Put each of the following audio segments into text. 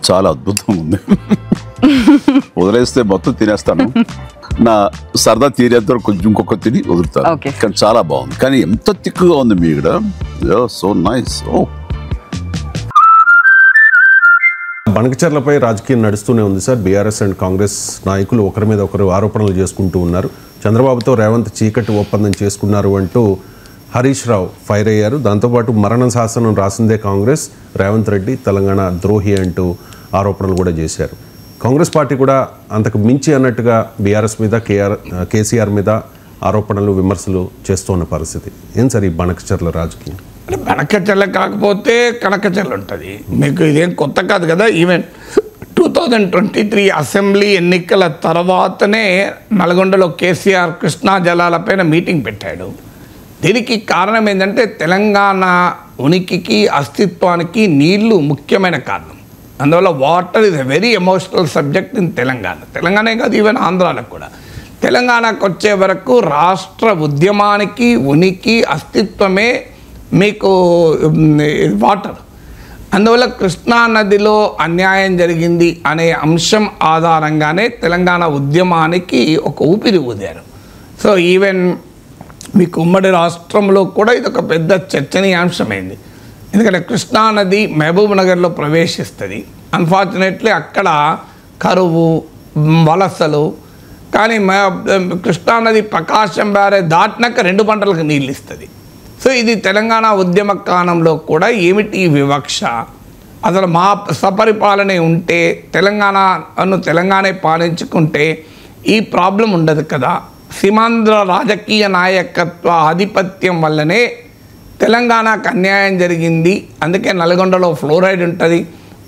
చాలా అద్భుతంగా ఉంది. వదిలేస్తే మొత్తం తినేస్తాను, నా సరదా తీరేంత కొంచెం ఇంకొక తిని వదులుతాను. కానీ చాలా బాగుంది. కానీ ఎంత తిక్కుగా ఉంది మీ ఇక్కడ. So nice. బనకచెర్లపై రాజకీయం నడుస్తూనే ఉంది సార్. బీఆర్ఎస్ అండ్ కాంగ్రెస్ నాయకులు ఒకరి మీద ఒకరు ఆరోపణలు చేసుకుంటూ ఉన్నారు. చంద్రబాబుతో రేవంత్ చీకటి ఒప్పందం చేసుకున్నారు అంటూ హరీష్ రావు ఫైర్ అయ్యారు. దాంతోపాటు మరణ శాసనం రాసిందే కాంగ్రెస్, రేవంత్ రెడ్డి తెలంగాణ ద్రోహి అంటూ ఆరోపణలు కూడా చేశారు. కాంగ్రెస్ పార్టీ కూడా అంతకు మించి అన్నట్టుగా బీఆర్ఎస్ మీద కేసీఆర్ మీద ఆరోపణలు విమర్శలు చేస్తున్న పరిస్థితి. ఏం సార్ ఈ బనకచెర్ల రాజకీయం? అంటే బనకచెర్ల కాకపోతే కనకచెర్ల ఉంటుంది. మీకు ఇదేం కొత్త కాదు కదా. ఈవెన్ 2023 అసెంబ్లీ ఎన్నికల తర్వాతనే నల్గొండలో కేసీఆర్ కృష్ణా జలాలపైన మీటింగ్ పెట్టాడు. దీనికి కారణం ఏంటంటే తెలంగాణ ఉనికికి అస్తిత్వానికి నీళ్లు ముఖ్యమైన కారణం. అందువల్ల water is a very emotional subject in తెలంగాణే కాదు, ఈవెన్ ఆంధ్రాలకు కూడా. తెలంగాణకు వచ్చే వరకు రాష్ట్ర ఉద్యమానికి ఉనికి అస్తిత్వమే మీకు వాటర్. అందువల్ల కృష్ణా నదిలో అన్యాయం జరిగింది అనే అంశం ఆధారంగానే తెలంగాణ ఉద్యమానికి ఒక ఊపిరి ఊదారు. సో ఈవెన్ మీకు ఉమ్మడి రాష్ట్రంలో కూడా ఇది ఒక పెద్ద చర్చనీయాంశమైంది. ఎందుకంటే కృష్ణానది మహబూబ్ నగర్లో ప్రవేశిస్తుంది. అన్ఫార్చునేట్లీ అక్కడ కరువు, వలసలు. కానీ కృష్ణానది ప్రకాశం బ్యారేజ్ దాటినాక 2 పంటలకు నీళ్ళు ఇస్తుంది. సో ఇది తెలంగాణ ఉద్యమ కాలంలో కూడా ఏమిటి వివక్ష, అసలు మా సపరిపాలనే ఉంటే తెలంగాణే పాలించుకుంటే ఈ ప్రాబ్లం ఉండదు కదా. సీమాంధ్ర రాజకీయ నాయకత్వ ఆధిపత్యం వల్లనే తెలంగాణకు అన్యాయం జరిగింది. అందుకే నల్గొండలో ఫ్లోరైడ్ ఉంటుంది,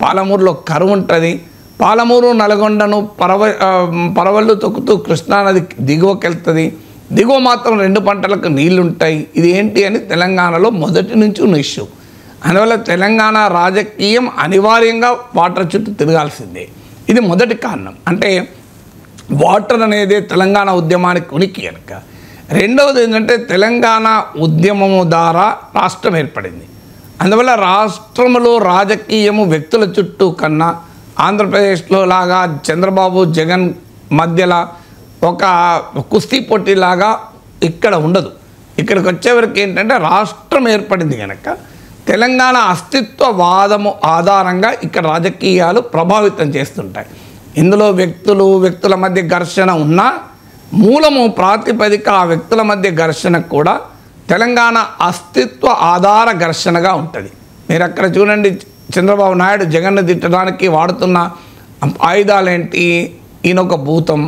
పాలమూరులో కరువు ఉంటుంది. పాలమూరు నల్గొండను పరవళ్ళు తొక్కుతూ కృష్ణానది దిగువకి వెళ్తుంది. దిగువ మాత్రం 2 పంటలకు నీళ్ళు ఉంటాయి. ఇది ఏంటి అని తెలంగాణలో మొదటి నుంచి ఉన్న ఇష్యూ. అందువల్ల తెలంగాణ రాజకీయం అనివార్యంగా వాటర్ చుట్టూ తిరగాల్సిందే. ఇది మొదటి కారణం. అంటే వాటర్ అనేది తెలంగాణ ఉద్యమానికి ఉనికి కనుక. రెండవది ఏంటంటే తెలంగాణ ఉద్యమము ద్వారా రాష్ట్రం ఏర్పడింది. అందువల్ల రాష్ట్రంలో రాజకీయము వ్యక్తుల చుట్టూ కన్నా ఆంధ్రప్రదేశ్లో లాగా చంద్రబాబు జగన్ మధ్యలో ఒక కుస్తీ పోటీలాగా ఇక్కడ ఉండదు. ఇక్కడికి వచ్చేవరకు ఏంటంటే రాష్ట్రం ఏర్పడింది కనుక తెలంగాణ అస్తిత్వవాదము ఆధారంగా ఇక్కడ రాజకీయాలు ప్రభావితం చేస్తుంటాయి. ఇందులో వ్యక్తుల మధ్య ఘర్షణ ఉన్నా మూలము ప్రాతిపదిక ఆ వ్యక్తుల మధ్య ఘర్షణ కూడా తెలంగాణ అస్తిత్వ ఆధార ఘర్షణగా ఉంటుంది. మీరు అక్కడ చూడండి, చంద్రబాబు నాయుడు జగన్ను తిట్టడానికి వాడుతున్న ఆయుధాలేంటి? ఈయన ఒక భూతం.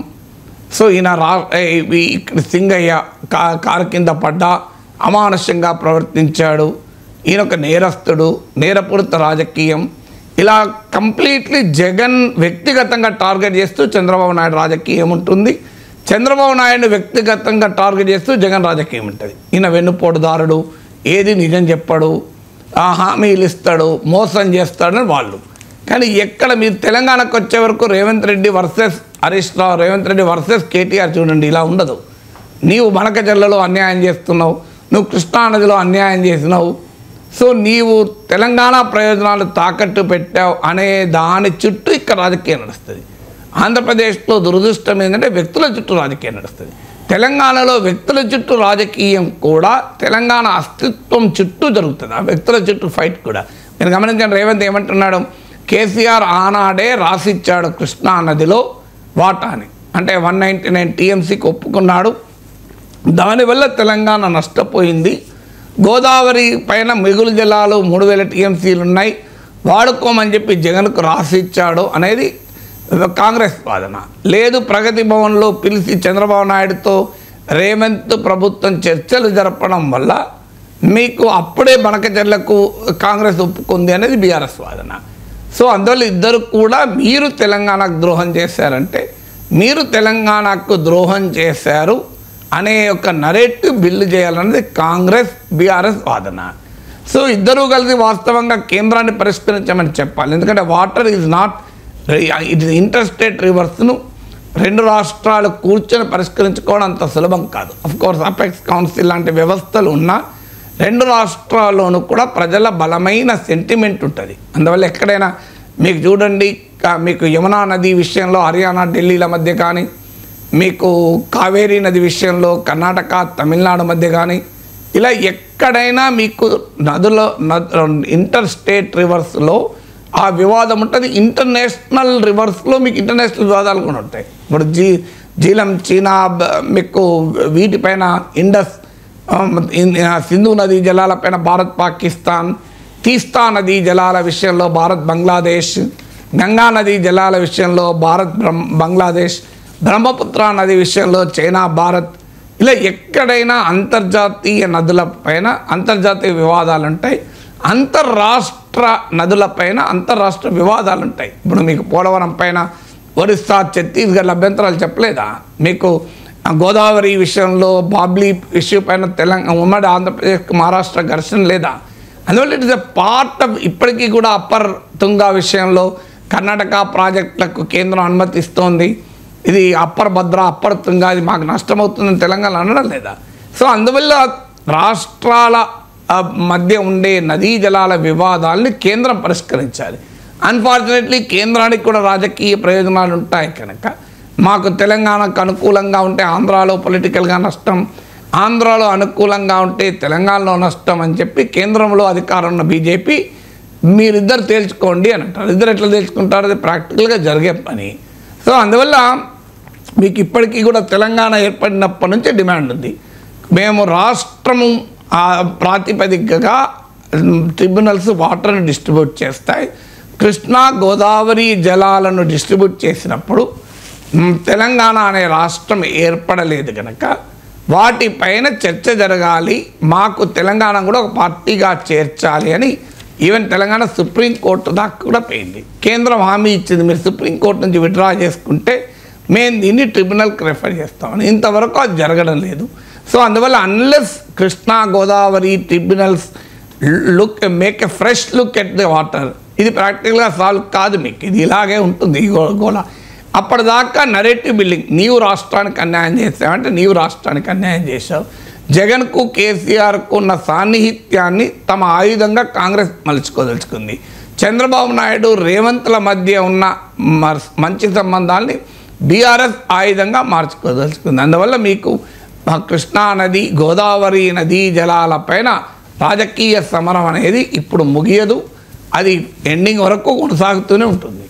సో ఈయన ఇక్కడ సింగయ్య కారు కింద పడ్డా అమానుష్యంగా ప్రవర్తించాడు, ఈయన ఒక నేరస్తుడు, నేరపూరిత రాజకీయం. ఇలా కంప్లీట్లీ జగన్ వ్యక్తిగతంగా టార్గెట్ చేస్తూ చంద్రబాబు నాయుడు రాజకీయం ఉంటుంది. చంద్రబాబు నాయుడు వ్యక్తిగతంగా టార్గెట్ చేస్తూ జగన్ రాజకీయం ఉంటుంది. ఈయన వెన్నుపోటుదారుడు, ఏది నిజం చెప్పడు, హామీలు ఇస్తాడు, మోసం చేస్తాడని వాళ్ళు. కానీ ఎక్కడ మీరు తెలంగాణకు వచ్చే వరకు రేవంత్ రెడ్డి వర్సెస్ హరీష్ రావు, రేవంత్ రెడ్డి వర్సెస్ కేటీఆర్ చూడండి, ఇలా ఉండదు. నీవు బనకచెర్లలో అన్యాయం చేస్తున్నావు, నువ్వు కృష్ణానదిలో అన్యాయం చేసినావు, సో నీవు తెలంగాణ ప్రయోజనాలు తాకట్టు పెట్టావు అనే దాని చుట్టూ ఇక్కడ రాజకీయం నడుస్తుంది. ఆంధ్రప్రదేశ్లో దురదృష్టం ఏంటంటే వ్యక్తుల చుట్టూ రాజకీయం నడుస్తుంది. తెలంగాణలో వ్యక్తుల చుట్టూ రాజకీయం కూడా తెలంగాణ అస్తిత్వం చుట్టూ జరుగుతుంది. ఆ వ్యక్తుల చుట్టూ ఫైట్ కూడా మీరు గమనించండి. రేవంత్ ఏమంటున్నాడు? కేసీఆర్ ఆనాడే రాసిచ్చాడు కృష్ణా నదిలో వాటాని, అంటే 199 TMCకి ఒప్పుకున్నాడు. దానివల్ల తెలంగాణ నష్టపోయింది. గోదావరి పైన మిగులు జలాలు 3000 TMCలు ఉన్నాయి, వాడుకోమని చెప్పి జగన్కు రాసిచ్చాడు అనేది కాంగ్రెస్ వాదన. లేదు, ప్రగతి భవన్లో పిలిచి చంద్రబాబు నాయుడుతో రేవంత్ ప్రభుత్వం చర్చలు జరపడం వల్ల మీకు అప్పుడే బనకచెర్లకు కాంగ్రెస్ ఒప్పుకుంది అనేది బీఆర్ఎస్ వాదన. సో అందువల్ల ఇద్దరు కూడా మీరు తెలంగాణకు ద్రోహం చేశారంటే మీరు తెలంగాణకు ద్రోహం చేశారు అనే ఒక నరేటివ్ బిల్డ్ చేయాలనేది కాంగ్రెస్ బీఆర్ఎస్ వాదన. సో ఇద్దరూ కలిసి వాస్తవంగా కేంద్రాన్ని పరిష్కరించమని చెప్పాలి. ఎందుకంటే water is not it is interstate రివర్స్ను 2 రాష్ట్రాలు కూర్చొని పరిష్కరించుకోవడం అంత సులభం కాదు. అఫ్కోర్స్ అపెక్స్ కౌన్సిల్ లాంటి వ్యవస్థలు ఉన్నా 2 రాష్ట్రాల్లోనూ కూడా ప్రజల బలమైన సెంటిమెంట్ ఉంటుంది. అందువల్ల ఎక్కడైనా మీకు చూడండి, మీకు యమునా నది విషయంలో హర్యానా ఢిల్లీల మధ్య కానీ, మీకు కావేరీ నది విషయంలో కర్ణాటక తమిళనాడు మధ్య కానీ, ఇలా ఎక్కడైనా మీకు నదులో ఇంటర్ స్టేట్ రివర్స్లో ఆ వివాదం ఉంటుంది. ఇంటర్నేషనల్ రివర్స్లో మీకు ఇంటర్నేషనల్ వివాదాలు కూడా ఉంటాయి. ఇప్పుడు జీలం చీనా, మీకు వీటిపైన ఇండస్ సింధు నదీ జలాలపైన భారత్ పాకిస్తాన్, తీస్తా నదీ జలాల విషయంలో భారత్ బంగ్లాదేశ్, గంగా నదీ జలాల విషయంలో భారత్ బంగ్లాదేశ్, బ్రహ్మపుత్ర నది విషయంలో చైనా భారత్, ఇలా ఎక్కడైనా అంతర్జాతీయ నదులపైన అంతర్జాతీయ వివాదాలు ఉంటాయి. అంతర్రాష్ట్ర నదులపైన అంతర్రాష్ట్ర వివాదాలు ఉంటాయి. ఇప్పుడు మీకు పోలవరం పైన ఒరిస్సా ఛత్తీస్గఢ్ అభ్యంతరాలు చెప్పలేదా? మీకు గోదావరి విషయంలో బాబ్లీ ఇష్యూ పైన తెలంగాణ ఉమ్మడి ఆంధ్రప్రదేశ్ మహారాష్ట్ర ఘర్షణ లేదా? అందువల్ల it is a part of, ఇప్పటికీ కూడా అప్పర్ తుంగా విషయంలో కర్ణాటక ప్రాజెక్టులకు కేంద్రం అనుమతిస్తోంది. ఇది అప్పర్ భద్ర, అప్పర్ తుంగా, ఇది మాకు నష్టమవుతుందని తెలంగాణ అనడం లేదా? సో అందువల్ల రాష్ట్రాల మధ్య ఉండే నదీ జలాల వివాదాలని కేంద్రం పరిష్కరించాలి. అన్ఫార్చునేట్లీ కేంద్రానికి కూడా రాజకీయ ప్రయోజనాలు ఉంటాయి కనుక మాకు తెలంగాణకు అనుకూలంగా ఉంటే ఆంధ్రాలో పొలిటికల్గా నష్టం, ఆంధ్రాలో అనుకూలంగా ఉంటే తెలంగాణలో నష్టం అని చెప్పి కేంద్రంలో అధికారం ఉన్న బీజేపీ మీరిద్దరు తేల్చుకోండి అని అంటారు. ఇద్దరు ఎట్లా తేల్చుకుంటారు? అది ప్రాక్టికల్గా జరిగే పని. సో అందువల్ల మీకు ఇప్పటికీ కూడా తెలంగాణ ఏర్పడినప్పటి నుంచే డిమాండ్ ఉంది. మేము రాష్ట్రము ప్రాతిపదికగా ట్రిబ్యునల్స్ వాటర్ని డిస్ట్రిబ్యూట్ చేస్తాయి. కృష్ణా గోదావరి జలాలను డిస్ట్రిబ్యూట్ చేసినప్పుడు తెలంగాణ అనే రాష్ట్రం ఏర్పడలేదు కనుక వాటిపైన చర్చ జరగాలి, మాకు తెలంగాణ కూడా ఒక పార్టీగా చేర్చాలి అని ఈవెన్ తెలంగాణ సుప్రీంకోర్టు దాకా కూడా పోయింది. కేంద్రం హామీ ఇచ్చింది, మీరు సుప్రీంకోర్టు నుంచి విత్డ్రా చేసుకుంటే మేము దీన్ని ట్రిబ్యునల్కి రెఫర్ చేస్తామని. ఇంతవరకు అది జరగడం లేదు. సో అందువల్ల unless Krishna Godavari tribunals make a fresh look at the water, ఇది ప్రాక్టికల్గా సాల్వ్ కాదు. మీకు ఇది ఇలాగే ఉంటుంది ఈ గోళ. అప్పటిదాకా నరేటివ్ బిల్డింగ్, నీవు రాష్ట్రానికి అన్యాయం చేసావంటే నీవు రాష్ట్రానికి అన్యాయం చేశావు. జగన్కు కేసీఆర్కు ఉన్న సాన్నిహిత్యాన్ని తమ ఆయుధంగా కాంగ్రెస్ మలుచుకోదలుచుకుంది. చంద్రబాబు నాయుడు రేవంత్ల మధ్య ఉన్న మంచి సంబంధాలని బీఆర్ఎస్ ఆయుధంగా మార్చుకోదలుచుకుంది. అందువల్ల మీకు కృష్ణా నది గోదావరి నదీ జలాలపైన రాజకీయ సమరం అనేది ఇప్పుడు ముగియదు, అది ఎండింగ్ వరకు కొనసాగుతూనే ఉంటుంది.